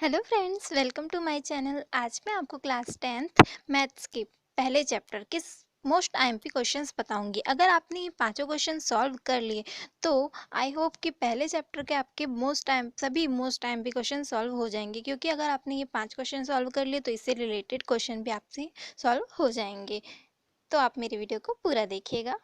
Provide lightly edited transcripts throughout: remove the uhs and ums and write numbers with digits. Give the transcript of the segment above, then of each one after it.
Hello friends, welcome to my channel. आज मैं आपको क्लास 10th मैथ्स के पहले चैप्टर के मोस्ट आईएमपी क्वेश्चंस बताऊंगी। अगर आपने ये पांचों क्वेश्चन सॉल्व कर लिए तो आई होप कि पहले चैप्टर के आपके सभी मोस्ट आईएमपी क्वेश्चन सॉल्व हो जाएंगे, क्योंकि अगर आपने ये 5 क्वेश्चन सॉल्व कर लिए तो इससे रिलेटेड क्वेश्चन भी आपसे सॉल्व हो जाएंगे। तो आप मेरी वीडियो को पूरा देखिएगा।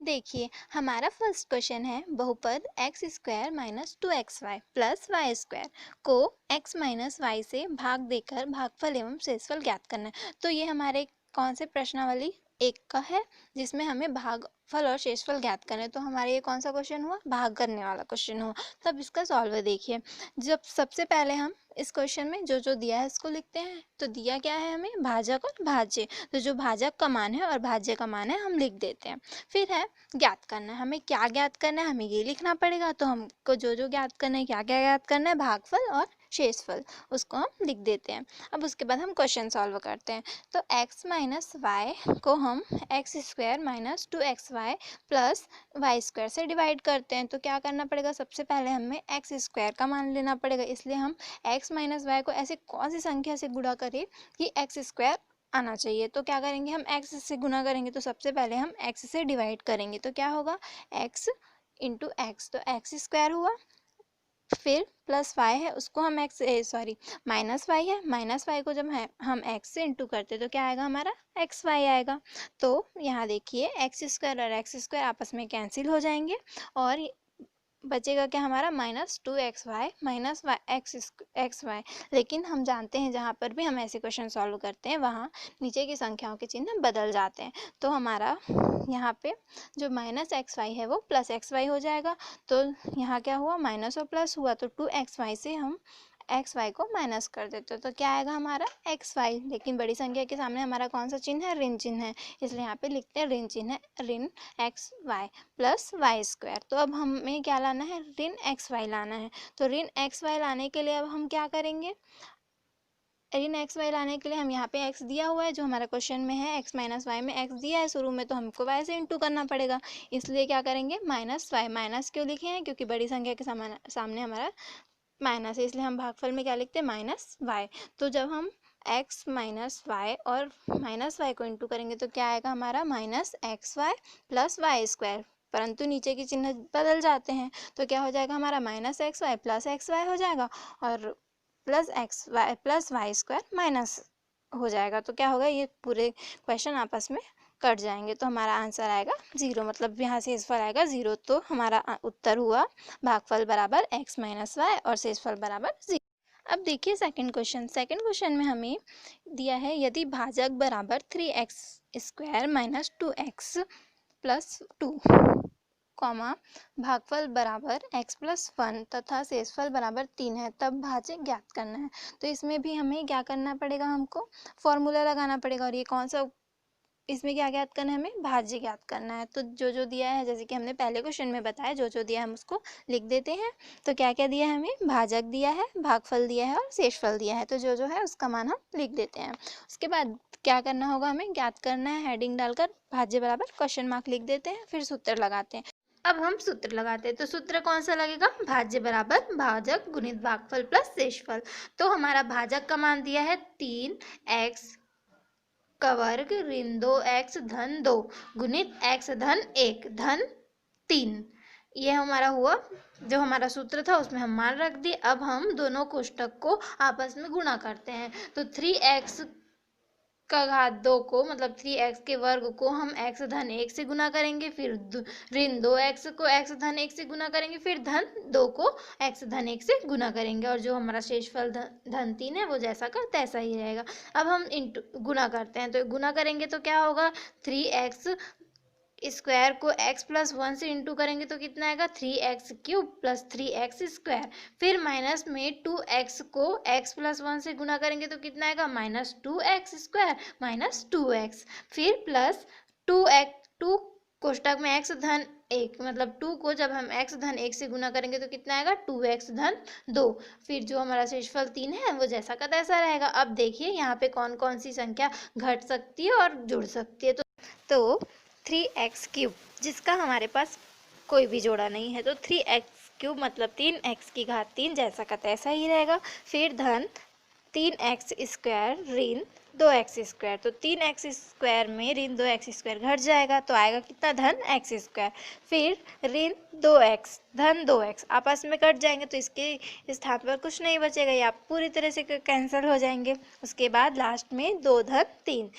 देखिए, हमारा फर्स्ट क्वेश्चन है बहुपद x square minus 2xy plus y square को x माइनस वाई से भाग देकर भागफल एवं शेषफल ज्ञात करना है। तो ये हमारे कौन से प्रश्नावली एक का है, जिसमें हमें भागफल और शेषफल ज्ञात करना है। तो हमारे ये कौन सा क्वेश्चन हुआ, भाग करने वाला क्वेश्चन हुआ। तब इसका सॉल्व देखिए। जब सबसे पहले हम इस क्वेश्चन में जो जो दिया है इसको लिखते हैं। तो दिया क्या है हमें, भाजक और भाज्य। तो जो भाजक का मान है और भाज्य का मान है हम लिख देते हैं। फिर है ज्ञात करना है। हमें क्या ज्ञात करना है, हमें ये लिखना पड़ेगा। तो हमको जो जो ज्ञात करना है, क्या क्या ज्ञात करना है, भागफल और शेषफल, उसको हम लिख देते हैं। अब उसके बाद हम क्वेश्चन सॉल्व करते हैं। तो x माइनस वाई को हम x square minus 2xy plus y square से डिवाइड करते हैं। तो क्या करना पड़ेगा, सबसे पहले हमें एक्स स्क्वायर का मान लेना पड़ेगा। इसलिए हम x माइनस वाई को ऐसे कौन सी संख्या से गुणा करें कि एक्स स्क्वायर आना चाहिए। तो क्या करेंगे, हम x से गुना करेंगे। तो सबसे पहले हम x से डिवाइड करेंगे। तो क्या होगा, x इंटू एक्स, तो एक्स स्क्वायर हुआ। फिर प्लस वाई है, उसको हम माइनस वाई है, माइनस वाई को जब है हम x से इंटू करते तो क्या आएगा, हमारा एक्स वाई आएगा। तो यहाँ देखिए, एक्स स्क्वायर और एक्स स्क्वायर आपस में कैंसिल हो जाएंगे और बचेगा क्या हमारा, minus 2xy minus x Y. लेकिन हम जानते हैं जहाँ पर भी हम ऐसे क्वेश्चन सॉल्व करते हैं वहाँ नीचे की संख्याओं के चिन्ह बदल जाते हैं। तो हमारा यहाँ पे जो माइनस एक्स वाई है वो प्लस एक्स वाई हो जाएगा। तो यहाँ क्या हुआ, माइनस और प्लस हुआ, तो 2xy से हम एक्स वाई को माइनस कर देते हो तो क्या आएगा हमारा एक्स वाई। लेकिन बड़ी संख्या के सामने हमारा कौन सा चिन्ह है, ऋण चिन्ह है, इसलिए यहाँ पे लिखते हैं ऋण चिन्ह है, ऋण x y plus y square. तो अब हमें क्या लाना है, ऋण एक्स वाई लाना है। तो ऋण एक्स वाई लाने के लिए अब हम क्या करेंगे, ऋण एक्स वाई लाने के लिए हम यहाँ पे x दिया हुआ है जो हमारा क्वेश्चन में है, x माइनस वाई में x दिया है शुरू में, तो हमको y से इंटू करना पड़ेगा। इसलिए क्या करेंगे, माइनस वाई। माइनस क्यों लिखे हैं, क्योंकि बड़ी संख्या के सामने हमारा माइनस है, इसलिए हम भागफल में क्या लिखते हैं, माइनस वाई। तो जब हम x माइनस वाई और माइनस वाई को इंटू करेंगे तो क्या आएगा हमारा, minus x y plus y square. परंतु नीचे के चिन्ह बदल जाते हैं तो क्या हो जाएगा हमारा, minus x y plus x y हो जाएगा और plus x y plus y square minus हो जाएगा। तो क्या होगा, ये पूरे क्वेश्चन आपस में कट जाएंगे। तो हमारा आंसर आएगा 0, मतलब यहाँ से शेषफल आएगा 0। तो हमारा उत्तर हुआ भागफल बराबर x माइनस वाई और शेषफल बराबर 0। अब देखिए सेकंड क्वेश्चन में हमें दिया है यदि भाजक बराबर 3x square minus 2x plus 2 comma भागफल बराबर x प्लस 1 तथा शेषफल बराबर 3 है, तब भाज्य ज्ञात करना है। तो इसमें भी हमें क्या करना पड़ेगा, हमको फॉर्मूला लगाना पड़ेगा। और ये कौन सा, इसमें क्या ज्ञात करना है, हमें भाज्य ज्ञात करना है। तो जो जो दिया है, जैसे कि हमने पहले क्वेश्चन में बताया, जो जो दिया है हम उसको लिख देते हैं। तो क्या क्या दिया है हमें, भाजक दिया है, भागफल दिया है और शेषफल दिया है। तो जो जो है उसका मान हम लिख देते हैं। उसके बाद क्या करना होगा, हमें ज्ञात करना है, हेडिंग डालकर भाज्य बराबर क्वेश्चन मार्क लिख देते हैं, फिर सूत्र लगाते हैं। अब हम सूत्र लगाते हैं। तो सूत्र कौन सा लगेगा, भाज्य बराबर भाजक गुणित भागफल प्लस शेषफल। तो हमारा भाजक का मान दिया है 3x का वर्ग ऋण 2x धन 2 गुणित x धन 1 धन 3। ये हमारा हुआ, जो हमारा सूत्र था उसमें हम मान रख दिए। अब हम दोनों कोष्टक को आपस में गुणा करते हैं। तो 3x का घात 2 को, मतलब 3x के वर्ग को हम x धन 1 से गुना करेंगे, फिर ऋण 2x को x धन 1 से गुना करेंगे, फिर धन 2 को x धन 1 से गुना करेंगे। और जो हमारा शेषफल धन 3 है वो जैसा का तैसा ही रहेगा। अब हम गुना करते हैं। तो गुना करेंगे तो क्या होगा, 3x स्क्वायर को x प्लस 1 से इंटू करेंगे तो कितना आएगा, 3x cube plus 3x square. फिर माइनस में 2x को x प्लस 1 से गुना करेंगे तो कितना आएगा, minus 2x square minus 2x। फिर प्लस 2 कोष्टक में x धन 1, मतलब 2 को जब हम x धन 1 से गुना करेंगे तो कितना आएगा, 2x धन 2। फिर जो हमारा शेषफल 3 है वो जैसा का तैसा रहेगा। अब देखिए यहाँ पे कौन कौन सी संख्या घट सकती है और जुड़ सकती है। तो 3x क्यूब, जिसका हमारे पास कोई भी जोड़ा नहीं है, तो 3x क्यूब मतलब 3x की घात 3, जैसा का तैसा ही रहेगा। फिर धन 3x स्क्वायर ऋण 2x स्क्वायर, तो 3x स्क्वायर में ऋण 2x स्क्वायर घट जाएगा तो आएगा कितना, धन x स्क्वायर। फिर ऋण 2x धन 2x आपस में कट जाएंगे तो इसके स्थान पर कुछ नहीं बचेगा, या पूरी तरह से कैंसिल हो जाएंगे। उसके बाद लास्ट में 2 धन 3,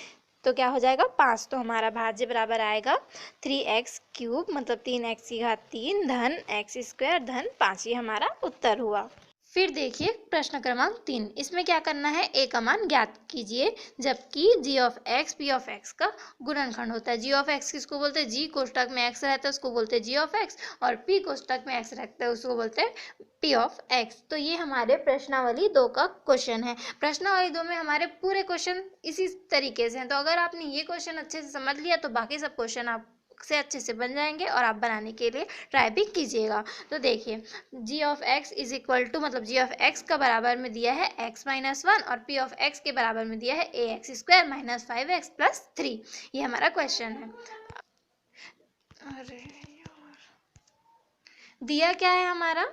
तो क्या हो जाएगा 5। तो हमारा भाज्य बराबर आएगा 3x क्यूब मतलब 3x की घात 3 धन x स्क्वायर धन 5, ये हमारा उत्तर हुआ। फिर देखिए प्रश्न क्रमांक 3, इसमें क्या करना है, a का मान ज्ञात कीजिए जबकि g of x p of x का गुणनखंड होता है। g ऑफ x किसको बोलते हैं, g कोष्टक में x रहता है उसको बोलते हैं g ऑफ x, और p कोष्टक में x रहता है उसको बोलते हैं p ऑफ x। तो ये हमारे प्रश्नावली 2 का क्वेश्चन है। प्रश्नावली 2 में हमारे पूरे क्वेश्चन इसी तरीके से हैं, तो अगर आपने ये क्वेश्चन अच्छे से समझ लिया तो बाकी सब क्वेश्चन आप से अच्छे से बन जाएंगे और आप बनाने के लिए ट्राई भी कीजिएगा। तो देखिए g of x is equal to मतलब g ऑफ x का बराबर में दिया है x माइनस 1 और p ऑफ x के बराबर में दिया है ax square minus 5x plus 3, ये हमारा क्वेश्चन है। अरे यार, दिया क्या है हमारा,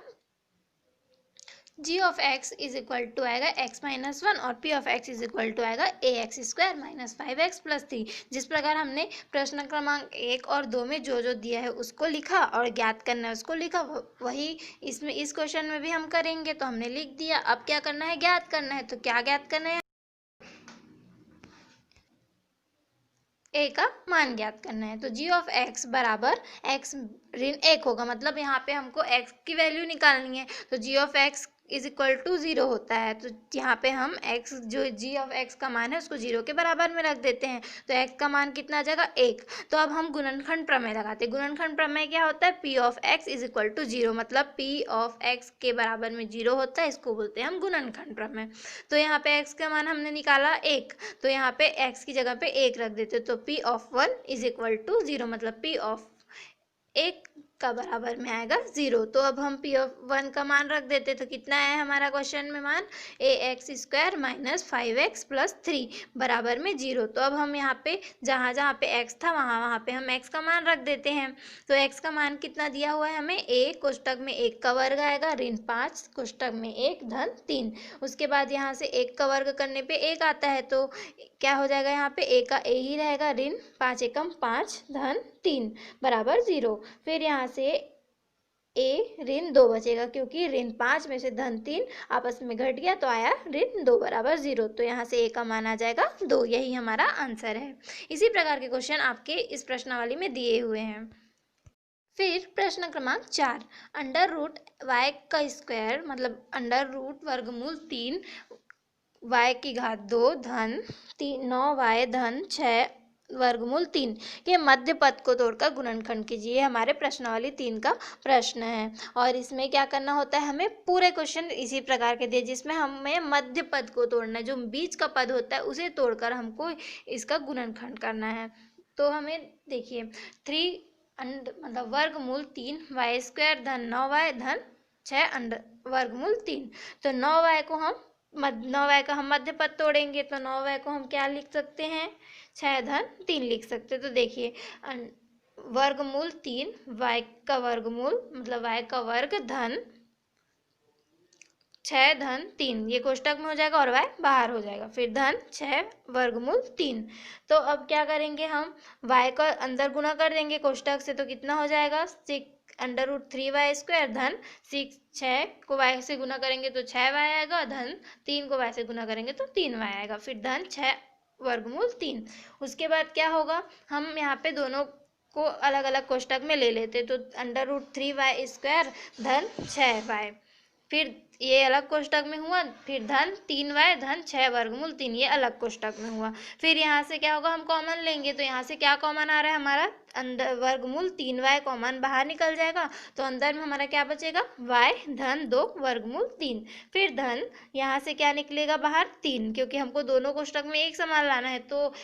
g of x is equal to आएगा x माइनस 1 और p of x is equal to आएगा ax square minus 5x plus 3। जिस प्रकार हमने प्रश्न क्रमांक 1 और 2 में जो जो दिया है उसको लिखा और ज्ञात करना है उसको लिखा, वही इसमें इस क्वेश्चन में भी हम करेंगे। तो हमने लिख दिया, अब क्या करना है, ज्ञात करना है। तो क्या ज्ञात करना है, a का मान ज्ञात करना है। तो g ऑफ x बराबर x ऋण 1 होगा, मतलब यहाँ पे हमको x की वैल्यू निकालनी है। तो g of x is equal to 0 होता है, तो यहाँ पे हम x जो g ऑफ x का मान है उसको 0 के बराबर में रख देते हैं। तो x का मान कितना आ जाएगा 1। तो अब हम गुणनखंड प्रमेय लगाते हैं। गुणनखंड प्रमेय क्या होता है, p of x is equal to 0, मतलब p ऑफ x के बराबर में 0 होता है, इसको बोलते हैं हम गुणनखंड प्रमेय। तो यहाँ पे x का मान हमने निकाला 1, तो यहाँ पे x की जगह पे 1 रख देते, तो p of 1 is equal to 0, मतलब p ऑफ 1 का बराबर में आएगा 0। तो अब हम p ऑफ 1 का मान रख देते, तो कितना है हमारा क्वेश्चन में मान, ax square minus 5x plus 3 बराबर में 0। तो अब हम यहाँ पे जहाँ जहाँ पे x था वहाँ पे हम x का मान रख देते हैं। तो x का मान कितना दिया हुआ है हमें, a कोष्टक में 1 का वर्ग आएगा ऋण 5 कोष्टक में 1 धन 3। उसके बाद यहाँ से 1 का वर्ग करने पे 1 आता है, तो क्या हो जाएगा, यहाँ पे a का a ही रहेगा, ऋण 5 एकम 5 धन 3 बराबर 0। फिर यहाँ से a ऋण 2 बचेगा, क्योंकि ऋण 5 में से धन 3 आपस में घट गया तो आया ऋण 2 बराबर 0। तो यहाँ से a का मान आ जाएगा 2, यही हमारा आंसर है। इसी प्रकार के क्वेश्चन आपके इस प्रश्नावली में दिए हुए हैं। फिर प्रश्न क्रमांक 4, अंडर रूट y का स्क्वायर मतलब अंडर रूट वर्गमूल 3 y की घात 2 धन 9y धन 6 वर्गमूल 3 के मध्य पद को तोड़कर गुणनखंड कीजिए, हमारे प्रश्नावली 3 का प्रश्न है। और इसमें क्या करना होता है, हमें पूरे क्वेश्चन इसी प्रकार के दिए जिसमें हमें मध्य पद को तोड़ना है, जो बीच का पद होता है उसे तोड़कर हमको इसका गुणनखंड करना है। तो हमें देखिए 3 मतलब वर्गमूल 3 वाई स्क्वायर धन 9y धन 6 अंडर वर्गमूल 3। तो 9y को हम 9y का हम मध्य पद तोड़ेंगे, तो 9y को हम क्या लिख सकते हैं, 6 धन 3 लिख सकते हैं। तो देखिए वर्गमूल 3 y का वर्गमूल मतलब y का वर्ग धन 6 धन 3, ये कोष्टक में हो जाएगा और y बाहर हो जाएगा, फिर धन 6 वर्गमूल 3। तो अब क्या करेंगे, हम y को अंदर गुणा कर देंगे कोष्टक से, तो कितना हो जाएगा 6 अंडर रूट 3y स्क्वायर धन 6 को y से गुना करेंगे तो 6y आएगा, धन 3 को y से गुना करेंगे तो 3y आएगा, फिर धन 6 वर्गमूल 3। उसके बाद क्या होगा, हम यहाँ पे दोनों को अलग अलग कोष्टक में ले लेते, तो अंडर रूट 3y स्क्वायर धन 6y, फिर ये अलग कोष्टक में हुआ, फिर धन 3y धन 6 वर्गमूल 3 ये अलग कोष्टक में हुआ। फिर यहाँ से क्या होगा, हम कॉमन लेंगे, तो यहाँ से क्या कॉमन आ रहा है हमारा, अंदर वर्गमूल 3y कॉमन बाहर निकल जाएगा, तो अंदर में हमारा क्या बचेगा y धन 2 वर्गमूल 3। फिर धन यहाँ से क्या निकलेगा बाहर 3, क्योंकि हमको दोनों कोष्टक में एक समान लाना है, तो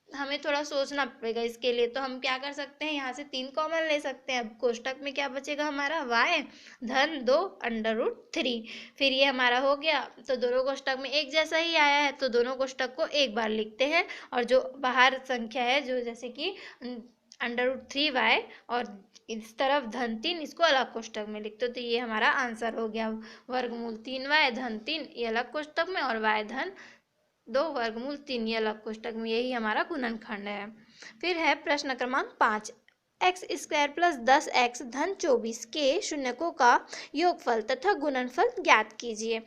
हमें थोड़ा सोचना पड़ेगा इसके लिए। तो हम क्या कर सकते हैं, यहाँ से 3 कॉमन ले सकते हैं। अब कोष्टक में क्या बचेगा हमारा y धन 2 अंडर रूट 3। फिर ये हमारा हो गया, तो दोनों कोष्टक में एक जैसा ही आया है, तो दोनों कोष्टक को एक बार लिखते हैं, और जो बाहर संख्या है जो जैसे कि अंडर रूट 3y और इस तरफ धन 3, इसको अलग कोष्टक में लिखते हो, तो ये हमारा आंसर हो गया। वर्गमूल 3y धन 3 ये अलग कोष्टक में, और y धन 2 वर्गमूल 3 ये अलग कोष्टक में, यही हमारा गुणनखंड है। फिर है प्रश्न क्रमांक 5, एक्स स्क्वायर प्लस 10x धन 24 के शून्यकों का योगफल तथा गुणनफल ज्ञात कीजिए।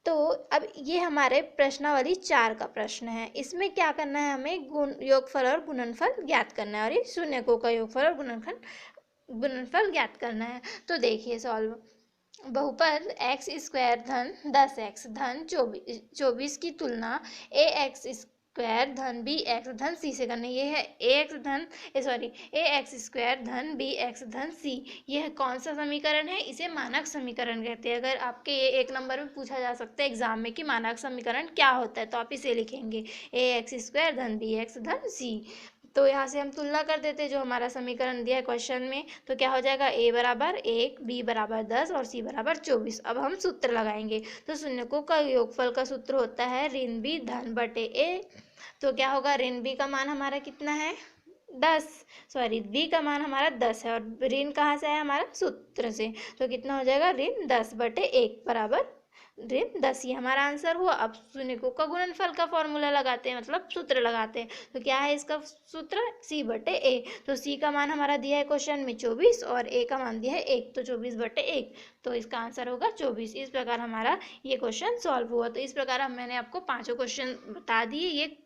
तो अब ये हमारे प्रश्नावली 4 का प्रश्न है। इसमें क्या करना है, हमें योगफल और गुणनफल ज्ञात करना है, और ये शून्यकों का योगफल और गुणनफल ज्ञात करना है। तो देखिए सॉल्व, बहुपद एक्स स्क्वायर धन 10x धन 24 की तुलना ए एक्स स्क्वायर धन बी एक्स धन सी से करनी। ये है ए एक्स स्क्वायर धन बी एक्स धन सी। यह कौन सा समीकरण है, इसे मानक समीकरण कहते हैं। अगर आपके ये 1 नंबर में पूछा जा सकता है एग्जाम में कि मानक समीकरण क्या होता है, तो आप इसे लिखेंगे ए एक्स स्क्वायर धन बी एक्स धन सी। तो यहाँ से हम तुलना कर देते हैं जो हमारा समीकरण दिया है क्वेश्चन में, तो क्या हो जाएगा, a बराबर 1, b बराबर 10 और c बराबर 24। अब हम सूत्र लगाएंगे, तो शून्यकों का योगफल का सूत्र होता है ऋण b धन बटे a। तो क्या होगा, ऋण b का मान हमारा कितना है 10, सॉरी b का मान हमारा 10 है, और ऋण कहाँ से आया हमारा सूत्र से, तो कितना हो जाएगा ऋण 10 बटे 1 बराबर ऋण 10। ये हमारा आंसर हुआ। अब शून्यकों का गुणनफल का फॉर्मूला लगाते हैं, मतलब सूत्र लगाते हैं। तो क्या है इसका सूत्र, c बटे a। तो c का मान हमारा दिया है क्वेश्चन में 24 और a का मान दिया है 1, तो 24 बटे 1, तो इसका आंसर होगा 24। इस प्रकार हमारा ये क्वेश्चन सॉल्व हुआ। तो इस प्रकार मैंने आपको 5 क्वेश्चन बता दिए। ये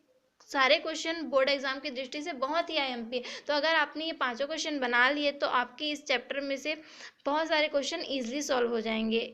सारे क्वेश्चन बोर्ड एग्जाम की दृष्टि से बहुत ही आईएमपी है। तो अगर आपने ये 5 क्वेश्चन बना लिए तो आपके इस चैप्टर में से बहुत सारे क्वेश्चन ईजिली सॉल्व हो जाएंगे।